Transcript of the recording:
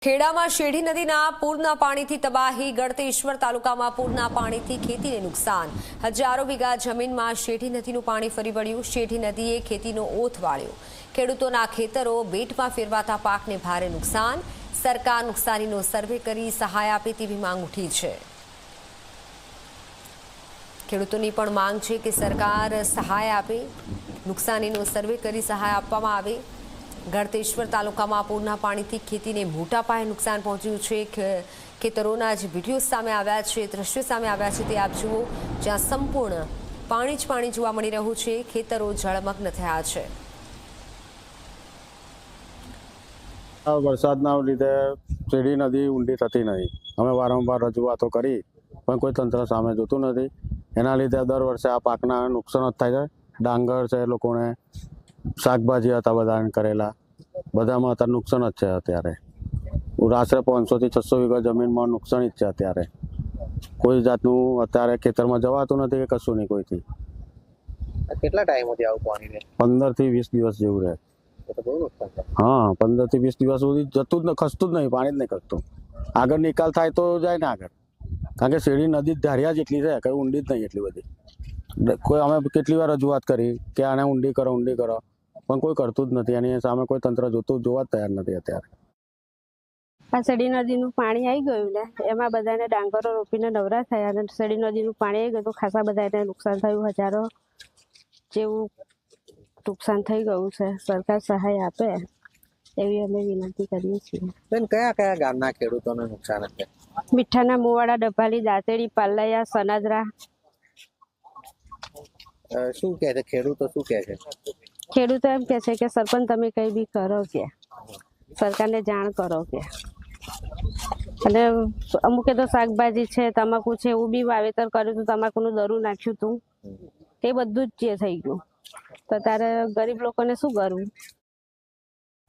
ખેડામાં શેઢી નદીના પૂરના પાણીથી તબાહી। ગળતેશ્વર તાલુકામાં પૂરના પાણીથી ખેતીને નુકસાન। હજારો વીઘા જમીનમાં શેઢી નદીનું પાણી ફરી વળ્યું। શેઢી નદીએ ખેતીનો ઓથ વાળ્યો। ખેડૂતોના ખેતરો બેટમાં ફેરવાતા પાકને ભારે નુકસાન। સરકાર નુકસાનીનો સર્વે કરી સહાય આપે તેવી માંગ ઉઠી છે। ખેડૂતોની પણ માંગ છે કે સરકાર સહાય આપે, નુકસાનીનો સર્વે કરી સહાય આપવામાં આવે। ગળતેશ્વર તાલુકામાં પૂરના પાણીથી ખેતીને મોટા પાયે નુકસાન પહોંચ્યું છે। ખેતરોના જે વિડીયો સામે આવ્યા છે, દ્રશ્યો સામે આવ્યા છે તે આપ જુઓ, જ્યાં સંપૂર્ણ પાણી જ પાણી જોવા મળી રહ્યું છે। ખેતરો જળમગ્ન થયા છે। વરસાદના લીધે શેઢી નદી ઊંડી થતી નહીં। અમે વારંવાર રજૂઆતો કરી પણ કોઈ તંત્ર સામે જોતું નથી। એના લીધે દર વર્ષે આ પાકના નુકસાન જ થાય છે। ડાંગર છે, લોકોને શાકભાજી હતા બધાને કરેલા, બધામાં અત્યારે નુકસાન જ છે। અત્યારે આશરે 500 થી 600 વીઘા જમીનમાં નુકસાન જ છે। અત્યારે કોઈ જાતનું અત્યારે ખેતરમાં જવાતું નથી કે કશું નહીં કોઈથી। કેટલા ટાઈમથી આવું પાણી રહે? 15 થી 20 દિવસ જેવું રહે। હા, 15 થી 20 દિવસ સુધી જતું જ ખસતું જ નહીં, પાણી જ નહીં ખસતું। આગળ નિકાલ થાય તો જાય ને આગળ, કારણ કે શેઢી નદી ધારિયા જેટલી છે, કઈ ઊંડી જ નહીં એટલી બધી। કોઈ અમે કેટલી વાર રજૂઆત કરી કે આને ઊંડી કરો, પણ કોઈ કરતું જ નથી। એની સામે કોઈ તંત્ર જોવા જ તૈયાર નથી અત્યારે। આ શેઢી નદીનું પાણી આવી ગયું ને, એમાં બધાને ડાંગરો રોપીને નવરા થયા અને શેઢી નદીનું પાણી આવી ગયું તો ખાસા બધાને નુકસાન થયું। હજારો જેવું નુકસાન થઈ ગયું છે। સરકાર સહાય આપે એવી અમે વિનંતી કરીએ છીએ। બેન, કયા કયા ગામના ખેડૂતોને નુકસાન છે? મીઠાના, મુવાડા, ડભાલી, દાંતેડી, પાલૈયા, સનાદરા। શું કહે છે ખેડૂતો? શું કહે છે ખેડૂતો? એમ કે છે કે સરપંચ તમે કઈ બી કરો, કે સરકારને જાણ કરો કે। અને અમુકે તો શાકભાજી છે, તમાકુ છે, એવું બી વાવેતર કર્યું હતું, તમાકુનું દરું નાખ્યું હતું, એ બધું જ જે થઈ ગયું તો તારે ગરીબ લોકોને શું કરવું?